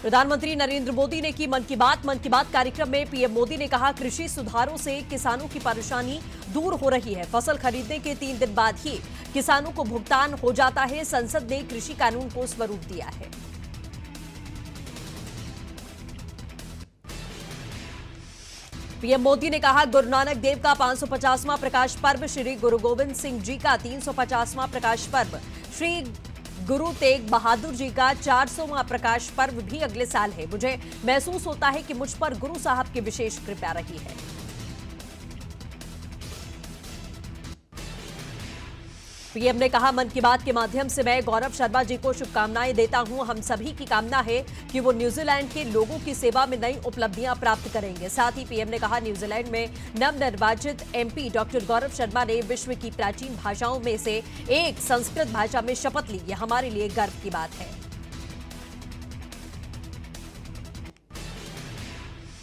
प्रधानमंत्री नरेंद्र मोदी ने की मन की बात कार्यक्रम में पीएम मोदी ने कहा, कृषि सुधारों से किसानों की परेशानी दूर हो रही है। फसल खरीदने के 3 दिन बाद ही किसानों को भुगतान हो जाता है। संसद ने कृषि कानून को स्वरूप दिया है। पीएम मोदी ने कहा, गुरु नानक देव का 550वां प्रकाश पर्व, श्री गुरु गोविंद सिंह जी का 350वां प्रकाश पर्व, श्री गुरु तेग बहादुर जी का 400वां प्रकाश पर्व भी अगले साल है। मुझे महसूस होता है कि मुझ पर गुरु साहब की विशेष कृपा रही है। पीएम ने कहा, मन की बात के माध्यम से मैं गौरव शर्मा जी को शुभकामनाएं देता हूं। हम सभी की कामना है कि वो न्यूजीलैंड के लोगों की सेवा में नई उपलब्धियां प्राप्त करेंगे। साथ ही पीएम ने कहा, न्यूजीलैंड में नवनिर्वाचित एमपी डॉक्टर गौरव शर्मा ने विश्व की प्राचीन भाषाओं में से एक संस्कृत भाषा में शपथ ली। यह हमारे लिए गर्व की बात है।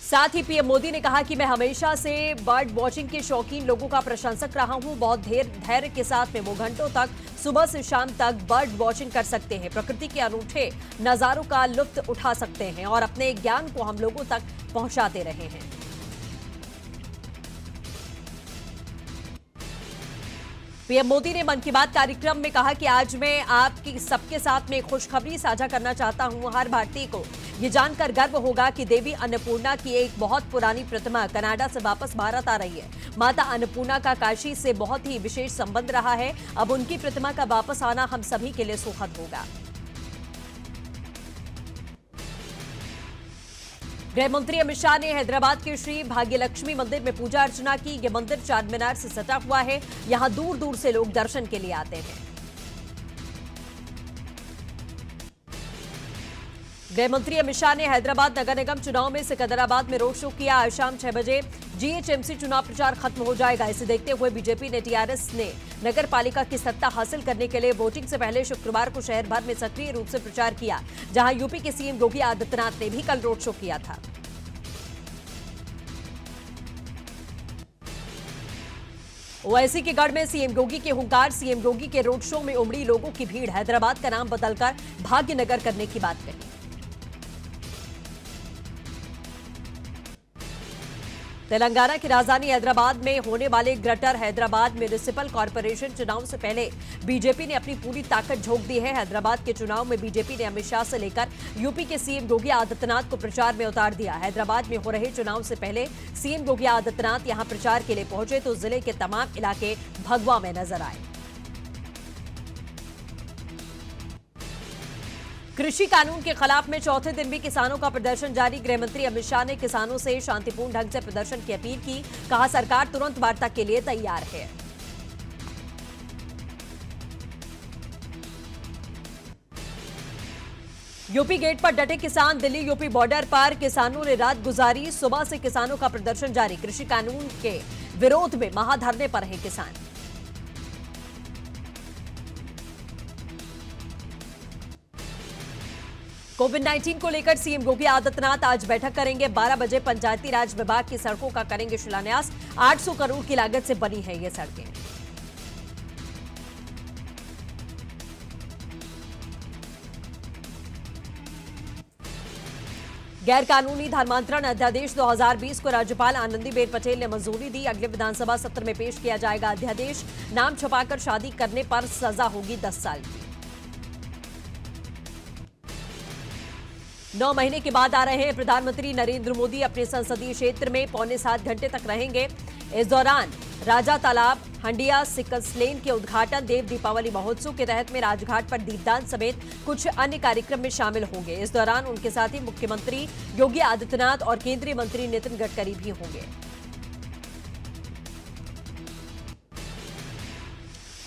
साथ ही पीएम मोदी ने कहा कि मैं हमेशा से बर्ड वॉचिंग के शौकीन लोगों का प्रशंसक रहा हूं। बहुत धैर्य के साथ में वो घंटों तक सुबह से शाम तक बर्ड वॉचिंग कर सकते हैं, प्रकृति के अनूठे नजारों का लुत्फ उठा सकते हैं और अपने ज्ञान को हम लोगों तक पहुंचाते रहे हैं। पीएम मोदी ने मन की बात कार्यक्रम में कहा कि आज मैं आपकी सबके साथ में खुशखबरी साझा करना चाहता हूं। हर भारतीय को ये जानकर गर्व होगा कि देवी अन्नपूर्णा की एक बहुत पुरानी प्रतिमा कनाडा से वापस भारत आ रही है। माता अन्नपूर्णा का काशी से बहुत ही विशेष संबंध रहा है। अब उनकी प्रतिमा का वापस आना हम सभी के लिए सुखद होगा। गृह मंत्री अमित शाह ने हैदराबाद के श्री भाग्यलक्ष्मी मंदिर में पूजा अर्चना की। यह मंदिर चारमीनार से सटा हुआ है। यहां दूर दूर से लोग दर्शन के लिए आते हैं। गृह मंत्री अमित शाह ने हैदराबाद नगर निगम चुनाव में सिकंदराबाद में रोड शो किया। आज शाम 6 बजे जीएचएमसी चुनाव प्रचार खत्म हो जाएगा। इसे देखते हुए बीजेपी ने टीआरएस ने नगर पालिका की सत्ता हासिल करने के लिए वोटिंग से पहले शुक्रवार को शहर भर में सक्रिय रूप से प्रचार किया, जहां यूपी के सीएम योगी आदित्यनाथ ने भी कल रोड शो किया था। ओवैसी के गढ़ में सीएम योगी के हुंकार, सीएम योगी के रोड शो में उमड़ी लोगों की भीड़। हैदराबाद का नाम बदलकर भाग्यनगर करने की बात कही। तेलंगाना की राजधानी हैदराबाद में होने वाले ग्रेटर हैदराबाद म्युनिसिपल कॉर्पोरेशन चुनाव से पहले बीजेपी ने अपनी पूरी ताकत झोंक दी है। हैदराबाद के चुनाव में बीजेपी ने अमित शाह से लेकर यूपी के सीएम योगी आदित्यनाथ को प्रचार में उतार दिया। हैदराबाद में हो रहे चुनाव से पहले सीएम योगी आदित्यनाथ यहां प्रचार के लिए पहुंचे तो जिले के तमाम इलाके भगवा में नजर आए। कृषि कानून के खिलाफ में चौथे दिन भी किसानों का प्रदर्शन जारी। गृह मंत्री अमित शाह ने किसानों से शांतिपूर्ण ढंग से प्रदर्शन की अपील की। कहा, सरकार तुरंत वार्ता के लिए तैयार है। यूपी गेट पर डटे किसान। दिल्ली यूपी बॉर्डर पर किसानों ने रात गुजारी। सुबह से किसानों का प्रदर्शन जारी। कृषि कानून के विरोध में महाधरने पर हैं किसान। कोविड-19 को लेकर सीएम योगी आदित्यनाथ आज बैठक करेंगे। 12 बजे पंचायती राज विभाग की सड़कों का करेंगे शिलान्यास। 800 करोड़ की लागत से बनी है ये सड़कें। गैर कानूनी धर्मांतरण अध्यादेश 2020 को राज्यपाल आनंदीबेन पटेल ने मंजूरी दी। अगले विधानसभा सत्र में पेश किया जाएगा अध्यादेश। नाम छुपाकर शादी करने पर सजा होगी 10 साल की। 9 महीने के बाद आ रहे हैं प्रधानमंत्री नरेंद्र मोदी अपने संसदीय क्षेत्र में। 6.25 घंटे तक रहेंगे। इस दौरान राजा तालाब, हंडिया, सिकल्स लेन के उद्घाटन, देव दीपावली महोत्सव के तहत में राजघाट पर दीपदान समेत कुछ अन्य कार्यक्रम में शामिल होंगे। इस दौरान उनके साथ ही मुख्यमंत्री योगी आदित्यनाथ और केंद्रीय मंत्री नितिन गडकरी भी होंगे।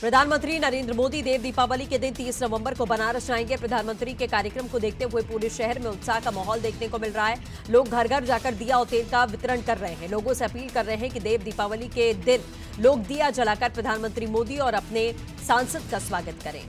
प्रधानमंत्री नरेंद्र मोदी देव दीपावली के दिन 30 नवंबर को बनारस जाएंगे। प्रधानमंत्री के कार्यक्रम को देखते हुए पूरे शहर में उत्साह का माहौल देखने को मिल रहा है। लोग घर घर जाकर दिया और तेल का वितरण कर रहे हैं। लोगों से अपील कर रहे हैं कि देव दीपावली के दिन लोग दिया जलाकर प्रधानमंत्री मोदी और अपने सांसद का स्वागत करें।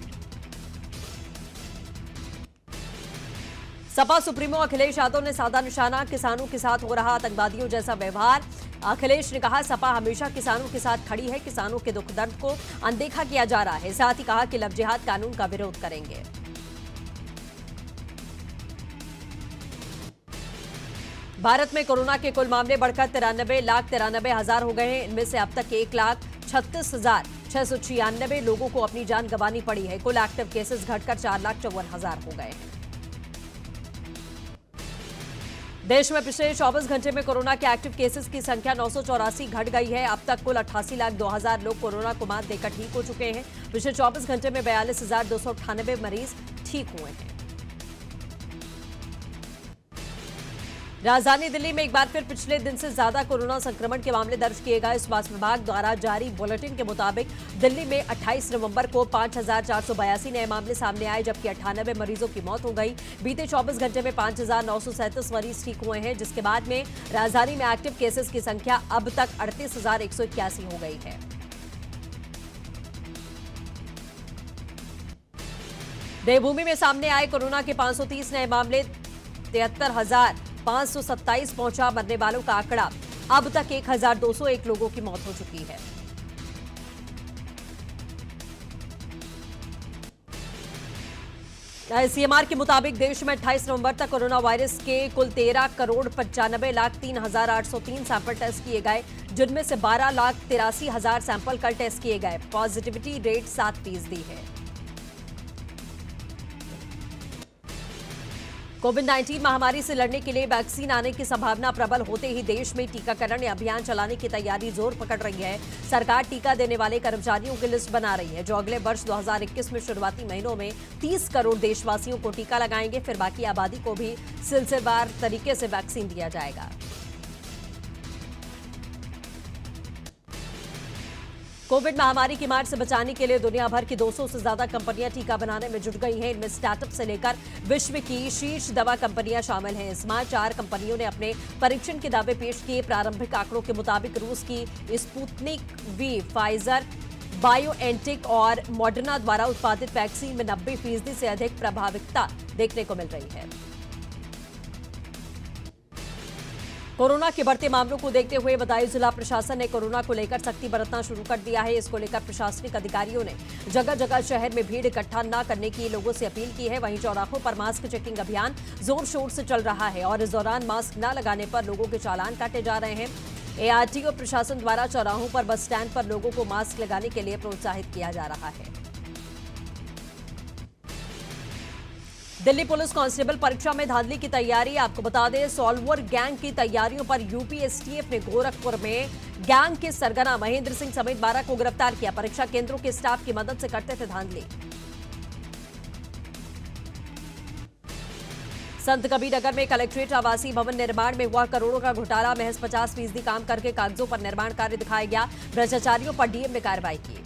सपा सुप्रीमो अखिलेश यादव ने साधा निशाना। किसानों के साथ हो रहा आतंकवादियों जैसा व्यवहार। अखिलेश ने कहा, सपा हमेशा किसानों के साथ खड़ी है। किसानों के दुख दर्द को अनदेखा किया जा रहा है। साथ ही कहा कि लव जिहाद कानून का विरोध करेंगे। भारत में कोरोना के कुल मामले बढ़कर 93,93,000 हो गए हैं। इनमें से अब तक 1,36,696 लोगों को अपनी जान गंवानी पड़ी है। कुल एक्टिव केसेस घटकर 4,54,000 हो गए हैं। देश में पिछले 24 घंटे में कोरोना के एक्टिव केसेस की संख्या 984 घट गई है। अब तक कुल 88,02,000 लोग कोरोना को मात देकर ठीक हो चुके हैं। पिछले 24 घंटे में 42,298 मरीज ठीक हुए हैं। राजधानी दिल्ली में एक बार फिर पिछले दिन से ज्यादा कोरोना संक्रमण के मामले दर्ज किए गए। स्वास्थ्य विभाग द्वारा जारी बुलेटिन के मुताबिक दिल्ली में 28 नवंबर को 5,482 नए मामले सामने आए, जबकि 98 मरीजों की मौत हो गई। बीते 24 घंटे में 5,937 मरीज ठीक हुए हैं, जिसके बाद में राजधानी में एक्टिव केसेस की संख्या अब तक 38,181 हो गई है। देवभूमि में सामने आए कोरोना के 530 नए मामले, 73,527 पहुंचा। मरने वालों का आंकड़ा अब तक 1,201 लोगों की मौत हो चुकी है। आईसीएमआर के मुताबिक देश में 28 नवंबर तक कोरोना वायरस के कुल 13,95,03,803 सैंपल टेस्ट किए गए, जिनमें से 12,83,000 सैंपल कल टेस्ट किए गए। पॉजिटिविटी रेट 7% है। कोविड-19 महामारी से लड़ने के लिए वैक्सीन आने की संभावना प्रबल होते ही देश में टीकाकरण अभियान चलाने की तैयारी जोर पकड़ रही है। सरकार टीका देने वाले कर्मचारियों की लिस्ट बना रही है, जो अगले वर्ष 2021 में शुरुआती महीनों में 30 करोड़ देशवासियों को टीका लगाएंगे। फिर बाकी आबादी को भी सिलसिलेवार तरीके से वैक्सीन दिया जाएगा। कोविड महामारी की मार से बचाने के लिए दुनिया भर की 200 से ज्यादा कंपनियां टीका बनाने में जुट गई हैं। इनमें स्टार्टअप से लेकर विश्व की शीर्ष दवा कंपनियां शामिल हैं। इसमें 4 कंपनियों ने अपने परीक्षण के दावे पेश किए। प्रारंभिक आंकड़ों के मुताबिक रूस की स्पुतनिक वी, फाइजर, बायोएनटेक और मॉडर्ना द्वारा उत्पादित वैक्सीन में 90% से अधिक प्रभावकता देखने को मिल रही है। कोरोना के बढ़ते मामलों को देखते हुए बदायूं जिला प्रशासन ने कोरोना को लेकर सख्ती बरतना शुरू कर दिया है। इसको लेकर प्रशासनिक अधिकारियों ने जगह जगह शहर में भीड़ इकट्ठा न करने की लोगों से अपील की है। वहीं चौराहों पर मास्क चेकिंग अभियान जोर शोर से चल रहा है और इस दौरान मास्क न लगाने पर लोगों के चालान काटे जा रहे हैं। एआरटीओ प्रशासन द्वारा चौराहों पर, बस स्टैंड पर लोगों को मास्क लगाने के लिए प्रोत्साहित किया जा रहा है। दिल्ली पुलिस कांस्टेबल परीक्षा में धांधली की तैयारी। आपको बता दें, सॉल्वर गैंग की तैयारियों पर यूपी एसटीएफ ने गोरखपुर में गैंग के सरगना महेंद्र सिंह समेत 12 को गिरफ्तार किया। परीक्षा केंद्रों के स्टाफ की मदद से करते थे धांधली। संत कबीरनगर में कलेक्ट्रेट आवासीय भवन निर्माण में हुआ करोड़ों का घोटाला। महज 50% काम करके कागजों पर निर्माण कार्य दिखाया गया। भ्रष्टाचारियों पर डीएम ने कार्रवाई की।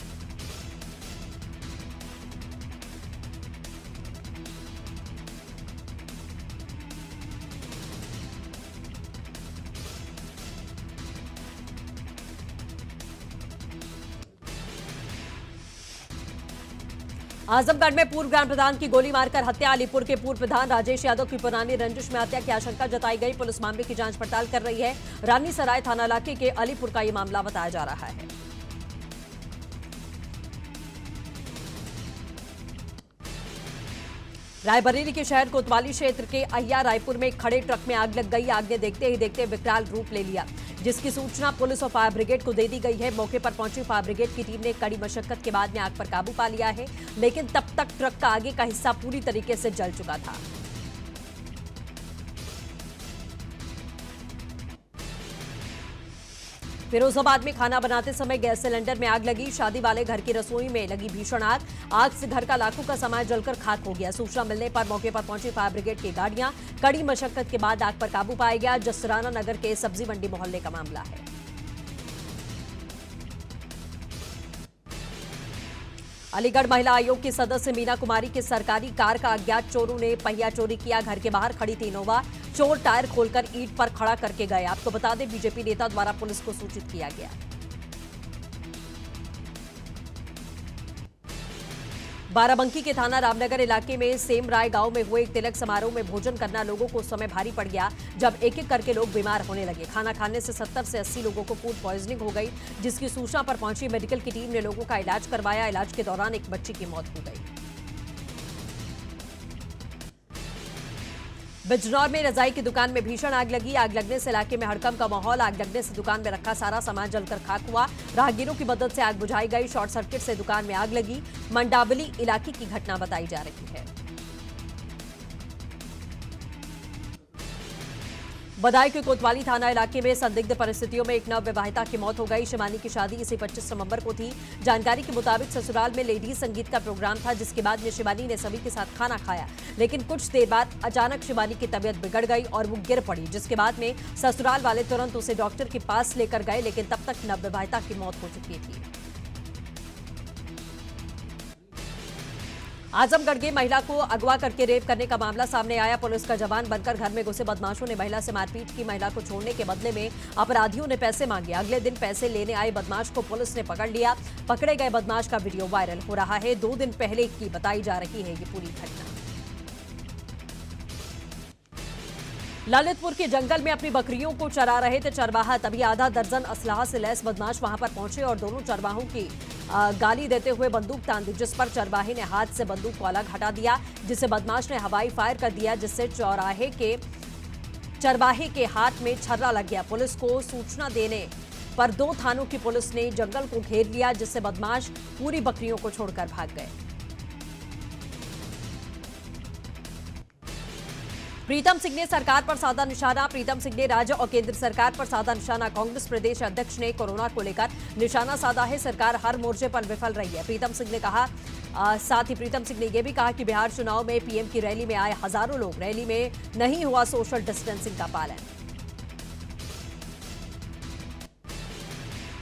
आजमगढ़ में पूर्व ग्राम प्रधान की गोली मारकर हत्या। अलीपुर के पूर्व प्रधान राजेश यादव की पुरानी रंजिश में हत्या की आशंका जताई गई। पुलिस मामले की जांच पड़ताल कर रही है। रानी सराय थाना इलाके के अलीपुर का यह मामला बताया जा रहा है। रायबरेली के शहर कोतवाली क्षेत्र के अहिया रायपुर में खड़े ट्रक में आग लग गई। आग ने देखते ही देखते विकराल रूप ले लिया, जिसकी सूचना पुलिस और फायर ब्रिगेड को दे दी गई है। मौके पर पहुंची फायर ब्रिगेड की टीम ने कड़ी मशक्कत के बाद में आग पर काबू पा लिया है, लेकिन तब तक ट्रक का आगे का हिस्सा पूरी तरीके से जल चुका था। फिरोजाबाद में खाना बनाते समय गैस सिलेंडर में आग लगी। शादी वाले घर की रसोई में लगी भीषण आग। आग से घर का लाखों का सामान जलकर खाक हो गया। सूचना मिलने पर मौके पर पहुंची फायर ब्रिगेड की गाड़ियां। कड़ी मशक्कत के बाद आग पर काबू पाया गया। जसराना नगर के सब्जी मंडी मोहल्ले का मामला है। अलीगढ़ महिला आयोग की सदस्य मीना कुमारी की सरकारी कार का अज्ञात चोरों ने पहिया चोरी किया। घर के बाहर खड़ी थी इनोवा। चोर टायर खोलकर ईंट पर खड़ा करके गए। आपको बता दें, बीजेपी नेता द्वारा पुलिस को सूचित किया गया। बाराबंकी के थाना रामनगर इलाके में सेमराय गांव में हुए एक तिलक समारोह में भोजन करना लोगों को उस समय भारी पड़ गया, जब एक एक करके लोग बीमार होने लगे। खाना खाने से 70 से 80 लोगों को फूड पॉइजनिंग हो गई, जिसकी सूचना पर पहुंची मेडिकल की टीम ने लोगों का इलाज करवाया। इलाज के दौरान एक बच्ची की मौत हो गई। बिजनौर में रजाई की दुकान में भीषण आग लगी। आग लगने से इलाके में हड़कंप का माहौल। आग लगने से दुकान में रखा सारा सामान जलकर खाक हुआ। राहगीरों की मदद से आग बुझाई गई। शॉर्ट सर्किट से दुकान में आग लगी। मंडावली इलाके की घटना बताई जा रही है। बदायूं के कोतवाली थाना इलाके में संदिग्ध परिस्थितियों में एक नवविवाहिता की मौत हो गई। शिवानी की शादी इसी 25 नवंबर को थी। जानकारी के मुताबिक ससुराल में लेडीज संगीत का प्रोग्राम था, जिसके बाद में शिवानी ने सभी के साथ खाना खाया, लेकिन कुछ देर बाद अचानक शिवानी की तबीयत बिगड़ गई और वो गिर पड़ी, जिसके बाद में ससुराल वाले तुरंत उसे डॉक्टर के पास लेकर गए, लेकिन तब तक नवविवाहिता की मौत हो चुकी थी। आजमगढ़ के महिला को अगवा करके रेप करने का मामला सामने आया। पुलिस का जवान बनकर घर में घुसे बदमाशों ने महिला से मारपीट की। महिला को छोड़ने के बदले में अपराधियों ने पैसे मांगे। अगले दिन पैसे लेने आए बदमाश को पुलिस ने पकड़ लिया। पकड़े गए बदमाश का वीडियो वायरल हो रहा है। 2 दिन पहले की बताई जा रही है ये पूरी घटना। ललितपुर के जंगल में अपनी बकरियों को चरा रहे थे चरवाहा, तभी आधा दर्जन असलाह से लैस बदमाश वहां पर पहुंचे और दोनों चरवाहों की गाली देते हुए बंदूक तान दी, जिस पर चरवाहे ने हाथ से बंदूक को अलग हटा दिया, जिसे बदमाश ने हवाई फायर कर दिया, जिससे चरवाहे के हाथ में छर्रा लग गया। पुलिस को सूचना देने पर 2 थानों की पुलिस ने जंगल को घेर लिया, जिससे बदमाश पूरी बकरियों को छोड़कर भाग गए। प्रीतम सिंह ने सरकार पर साधा निशाना। प्रीतम सिंह ने राज्य और केंद्र सरकार पर साधा निशाना। कांग्रेस प्रदेश अध्यक्ष ने कोरोना को लेकर निशाना साधा है। सरकार हर मोर्चे पर विफल रही है, प्रीतम सिंह ने कहा। साथ ही प्रीतम सिंह ने यह भी कहा कि बिहार चुनाव में पीएम की रैली में आए हजारों लोग, रैली में नहीं हुआ सोशल डिस्टेंसिंग का पालन।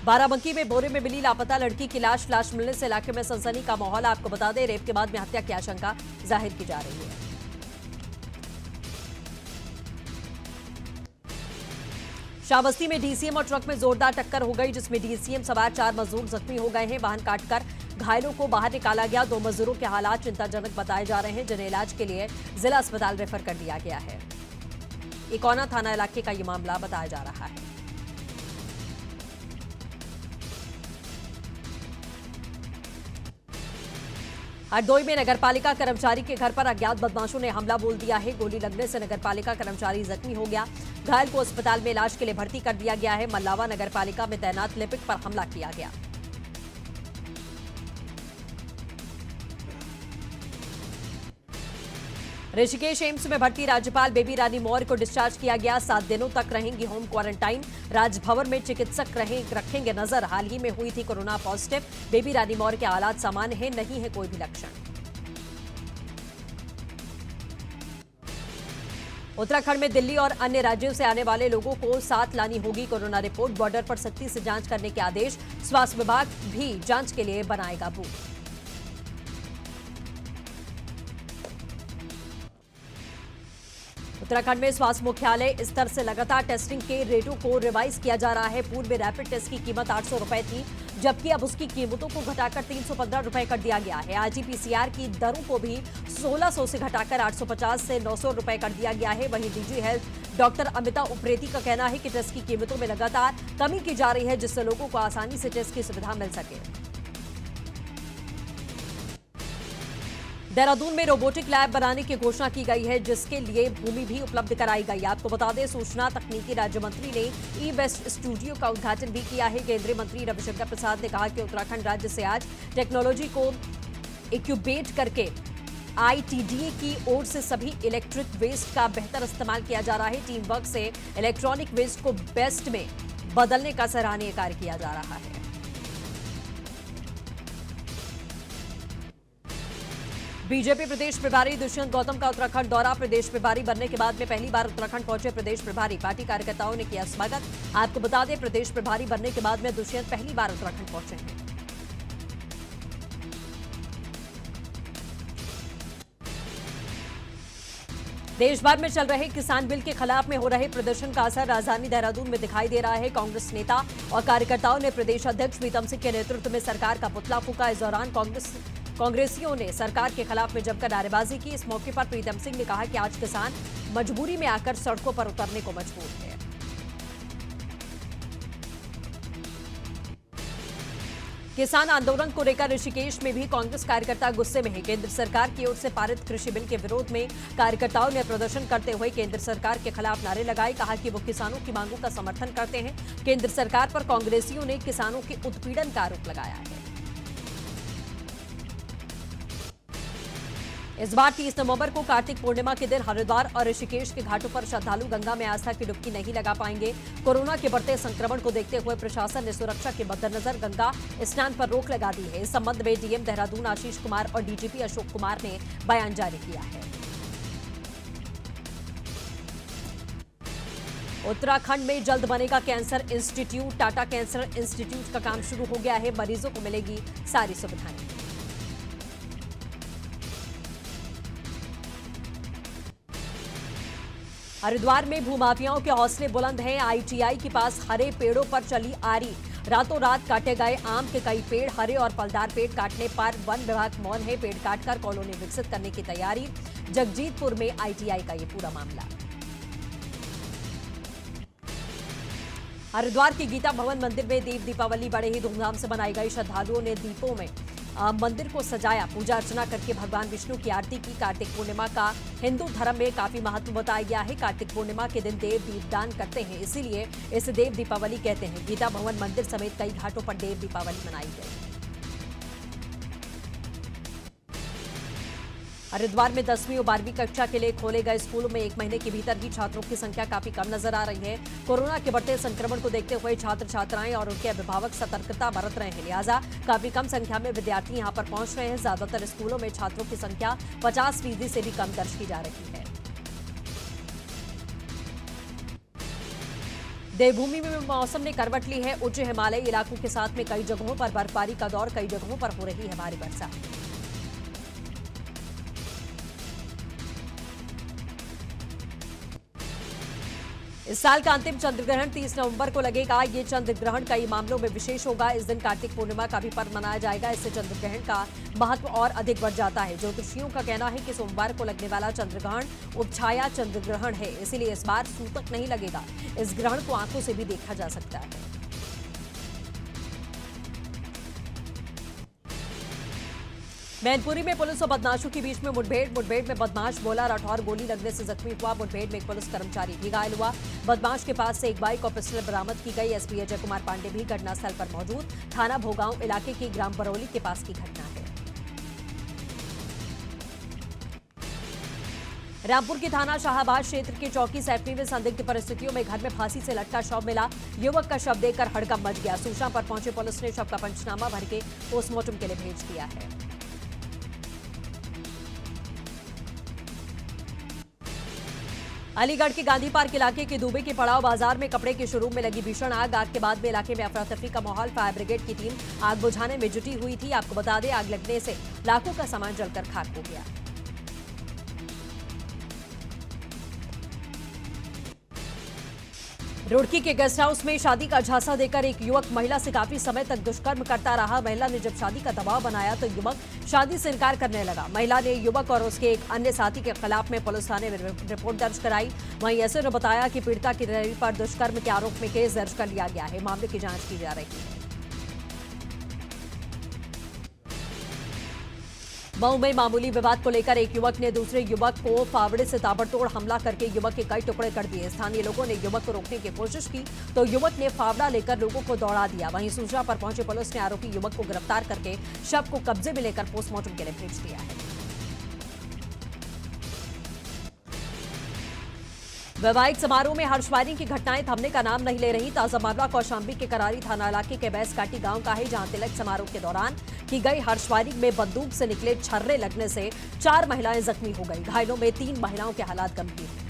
बाराबंकी में बोरे में मिली लापता लड़की की लाश मिलने से इलाके में सनसनी का माहौल। आपको बता दें, रेप के बाद में हत्या की आशंका जाहिर की जा रही है। श्रावस्ती में डीसीएम और ट्रक में जोरदार टक्कर हो गई, जिसमें डीसीएम सवार 4 मजदूर जख्मी हो गए हैं। वाहन काटकर घायलों को बाहर निकाला गया। 2 मजदूरों के हालात चिंताजनक बताए जा रहे हैं, जिन्हें इलाज के लिए जिला अस्पताल रेफर कर दिया गया है। इकोना थाना इलाके का यह मामला बताया जा रहा है। हरदोई में नगरपालिका कर्मचारी के घर पर अज्ञात बदमाशों ने हमला बोल दिया है। गोली लगने से नगरपालिका कर्मचारी जख्मी हो गया। घायल को अस्पताल में इलाज के लिए भर्ती कर दिया गया है। मल्लावा नगरपालिका में तैनात लिपिक पर हमला किया गया। ऋषिकेश एम्स में भर्ती राज्यपाल बेबी रानी मौर्य को डिस्चार्ज किया गया। 7 दिनों तक रहेंगी होम क्वारंटाइन। राजभवन में चिकित्सक रखेंगे नजर। हाल ही में हुई थी कोरोना पॉजिटिव। बेबी रानी मौर्य के हालात सामान्य हैं, नहीं है कोई भी लक्षण। उत्तराखंड में दिल्ली और अन्य राज्यों से आने वाले लोगों को साथ लानी होगी कोरोना रिपोर्ट। बॉर्डर पर सख्ती से जांच करने के आदेश। स्वास्थ्य विभाग भी जांच के लिए बनाएगा बूथ। उत्तराखंड में स्वास्थ्य मुख्यालय स्तर से लगातार टेस्टिंग के रेटों को रिवाइज किया जा रहा है। पूर्व में रैपिड टेस्ट की कीमत 800 रुपए थी, जबकि अब उसकी कीमतों को घटाकर 315 रुपए कर दिया गया है। आरटी-पीसीआर की दरों को भी 1600 से घटाकर 850 से 900 रुपए कर दिया गया है। वहीं DG health doctor Amita Upreti का कहना है कि टेस्ट की कीमतों में लगातार कमी की जा रही है, जिससे लोगों को आसानी से टेस्ट की सुविधा मिल सके। देहरादून में रोबोटिक लैब बनाने की घोषणा की गई है, जिसके लिए भूमि भी उपलब्ध कराई गई। आपको बता दें, सूचना तकनीकी राज्य मंत्री ने ई वेस्ट स्टूडियो का उद्घाटन भी किया है। केंद्रीय मंत्री रविशंकर प्रसाद ने कहा कि उत्तराखंड राज्य से आज टेक्नोलॉजी को इंक्यूबेट करके आईटीडीए की ओर से सभी इलेक्ट्रिक वेस्ट का बेहतर इस्तेमाल किया जा रहा है। टीम वर्क से इलेक्ट्रॉनिक वेस्ट को बेस्ट में बदलने का सराहनीय कार्य किया जा रहा है। बीजेपी प्रदेश प्रभारी दुष्यंत गौतम का उत्तराखंड दौरा। प्रदेश प्रभारी बनने के बाद में पहली बार उत्तराखंड पहुंचे प्रदेश प्रभारी। पार्टी कार्यकर्ताओं ने किया स्वागत। आपको बता दें, प्रदेश प्रभारी बनने के बाद में दुष्यंत पहली बार उत्तराखंड पहुंचे हैं। देश भर में चल रहे किसान बिल के खिलाफ में हो रहे प्रदर्शन का असर राजधानी देहरादून में दिखाई दे रहा है। कांग्रेस नेता और कार्यकर्ताओं ने प्रदेश अध्यक्ष प्रीतम सिंह के नेतृत्व में सरकार का पुतला फूंका। इस दौरान कांग्रेसियों ने सरकार के खिलाफ में जमकर नारेबाजी की। इस मौके पर प्रीतम सिंह ने कहा कि आज किसान मजबूरी में आकर सड़कों पर उतरने को मजबूर है। किसान आंदोलन को लेकर ऋषिकेश में भी कांग्रेस कार्यकर्ता गुस्से में है। केंद्र सरकार की ओर से पारित कृषि बिल के विरोध में कार्यकर्ताओं ने प्रदर्शन करते हुए केंद्र सरकार के खिलाफ नारे लगाए। कहा कि वो किसानों की मांगों का समर्थन करते हैं। केंद्र सरकार पर कांग्रेसियों ने किसानों के उत्पीड़न का आरोप लगाया है। इस बार 30 नवंबर को कार्तिक पूर्णिमा के दिन हरिद्वार और ऋषिकेश के घाटों पर श्रद्धालु गंगा में आस्था की डुबकी नहीं लगा पाएंगे। कोरोना के बढ़ते संक्रमण को देखते हुए प्रशासन ने सुरक्षा के मद्देनजर गंगा स्नान पर रोक लगा दी है। इस संबंध में डीएम देहरादून आशीष कुमार और डीजीपी अशोक कुमार ने बयान जारी किया है। उत्तराखंड में जल्द बनेगा cancer institute. Tata cancer institute का काम शुरू हो गया है। मरीजों को मिलेगी सारी सुविधाएं। हरिद्वार में भूमाफियाओं के हौसले बुलंद हैं। आईटीआई के पास हरे पेड़ों पर चली आरी। रातों रात काटे गए आम के कई पेड़। हरे और फलदार पेड़ काटने पर वन विभाग मौन है। पेड़ काटकर कॉलोनी विकसित करने की तैयारी। जगजीतपुर में आईटीआई का ये पूरा मामला। हरिद्वार के गीता भवन मंदिर में देव दीपावली बड़े ही धूमधाम से मनाई गई। श्रद्धालुओं ने दीपों में मंदिर को सजाया, पूजा अर्चना करके भगवान विष्णु की आरती की। कार्तिक पूर्णिमा का हिंदू धर्म में काफी महत्व बताया गया है। कार्तिक पूर्णिमा के दिन देव दीपदान करते हैं, इसीलिए इसे देव दीपावली कहते हैं। गीता भवन मंदिर समेत कई घाटों पर देव दीपावली मनाई गई। हरिद्वार में 10वीं और 12वीं कक्षा के लिए खोले गए स्कूलों में 1 महीने के भीतर ही छात्रों की संख्या काफी कम नजर आ रही है। कोरोना के बढ़ते संक्रमण को देखते हुए छात्र छात्राएं और उनके अभिभावक सतर्कता बरत रहे हैं। लिहाजा काफी कम संख्या में विद्यार्थी यहां पर पहुंच रहे हैं। ज्यादातर स्कूलों में छात्रों की संख्या 50% से भी कम दर्ज की जा रही है। देवभूमि में मौसम ने करवट ली है। उच्च हिमालयी इलाकों के साथ में कई जगहों पर बर्फबारी का दौर, कई जगहों पर हो रही है भारी वर्षा। इस साल का अंतिम चंद्र ग्रहण 30 नवंबर को लगेगा। ये चंद्र ग्रहण कई मामलों में विशेष होगा। इस दिन कार्तिक पूर्णिमा का भी पर्व मनाया जाएगा। इससे चंद्र ग्रहण का महत्व और अधिक बढ़ जाता है। ज्योतिषियों का कहना है कि सोमवार को लगने वाला चंद्र ग्रहण उपछाया चंद्र ग्रहण है, इसीलिए इस बार सूतक नहीं लगेगा। इस ग्रहण को आंखों से भी देखा जा सकता है। मैनपुरी में पुलिस और बदमाशों के बीच में मुठभेड़ में बदमाश बोला राठौर गोली लगने से जख्मी हुआ। मुठभेड़ में एक पुलिस कर्मचारी भी घायल हुआ। बदमाश के पास से एक बाइक और पिस्टल बरामद की गई। एसपी अजय कुमार पांडे भी घटनास्थल पर मौजूद। थाना भोगांव इलाके की ग्राम बरौली के पास की घटना है। रामपुर की थाना शाहबाद क्षेत्र के चौकी सैफनी में संदिग्ध परिस्थितियों में घर में फांसी से लटका शव मिला। युवक का शव देखकर हड़कंप मच गया। सूचना पर पहुंचे पुलिस ने शव का पंचनामा भर के पोस्टमार्टम के लिए भेज दिया है। अलीगढ़ के गांधी पार्क इलाके के दुबे के पड़ाव बाजार में कपड़े के शोरूम में लगी भीषण आग के बाद में इलाके में अफरा तफरी का माहौल। फायर ब्रिगेड की टीम आग बुझाने में जुटी हुई थी। आपको बता दें, आग लगने से लाखों का सामान जलकर खाक हो गया। रुड़की के गेस्ट हाउस में शादी का झांसा देकर एक युवक महिला से काफी समय तक दुष्कर्म करता रहा। महिला ने जब शादी का दबाव बनाया तो युवक शादी से इनकार करने लगा। महिला ने युवक और उसके एक अन्य साथी के खिलाफ में पुलिस थाने में रिपोर्ट दर्ज कराई। वहीं एसओ ने बताया कि पीड़िता की रैली पर दुष्कर्म के आरोप में केस दर्ज कर लिया गया है। मामले की जांच की जा रही है। मऊ में मामूली विवाद को लेकर एक युवक ने दूसरे युवक को फावड़े से ताबड़तोड़ हमला करके युवक के कई टुकड़े कर दिए। स्थानीय लोगों ने युवक को रोकने की कोशिश की तो युवक ने फावड़ा लेकर लोगों को दौड़ा दिया। वहीं सूचना पर पहुंचे पुलिस ने आरोपी युवक को गिरफ्तार करके शव को कब्जे में लेकर पोस्टमार्टम के लिए भेज दिया है। वैवाहिक समारोह में हर्ष फायरिंग की घटनाएं थमने का नाम नहीं ले रही। ताजा मामला कौशांबी के करारी थाना इलाके के बैसकाटी गांव का है, जहां तिलक समारोह के दौरान की गई हर्ष फायरिंग में बंदूक से निकले छर्रे लगने से 4 महिलाएं जख्मी हो गई। घायलों में 3 महिलाओं के हालात गंभीर हैं।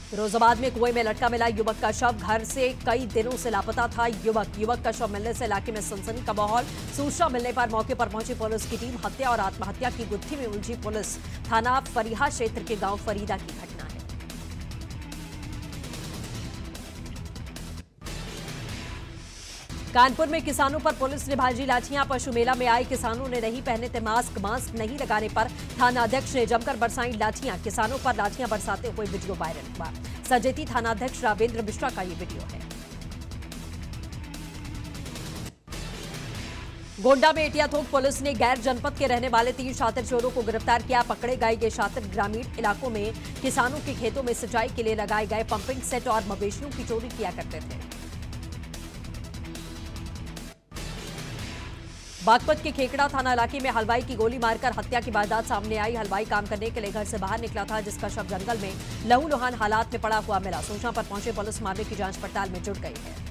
फिरोजाबाद में कुएं में लटका मिला युवक का शव। घर से कई दिनों से लापता था युवक का शव मिलने से इलाके में सनसनी का माहौल। सूचना मिलने पर मौके पर पहुंची पुलिस की टीम। हत्या और आत्महत्या की गुत्थी में उलझी पुलिस। थाना फरीहा क्षेत्र के गांव फरीदा की घटना है। कानपुर में किसानों पर पुलिस ने भाजी लाठियां। पशु मेला में आए किसानों ने नहीं पहने थे मास्क नहीं लगाने पर थाना अध्यक्ष ने जमकर बरसाई लाठियां। किसानों पर लाठियां बरसाते हुए वीडियो वायरल हुआ। सजेती थाना अध्यक्ष रावेंद्र मिश्रा का ये वीडियो है। गोंडा में एटियाथोक पुलिस ने गैर जनपद के रहने वाले 3 शातिर चोरों को गिरफ्तार किया। पकड़े गए ये शातिर ग्रामीण इलाकों में किसानों के खेतों में सिंचाई के लिए लगाए गए पंपिंग सेट और मवेशियों की चोरी किया करते थे। बागपत के खेकड़ा थाना इलाके में हलवाई की गोली मारकर हत्या की वारदात सामने आई। हलवाई काम करने के लिए घर से बाहर निकला था, जिसका शव जंगल में लहूलुहान हालात में पड़ा हुआ मिला। सूचना पर पहुंचे पुलिस मामले की जांच पड़ताल में जुट गई है।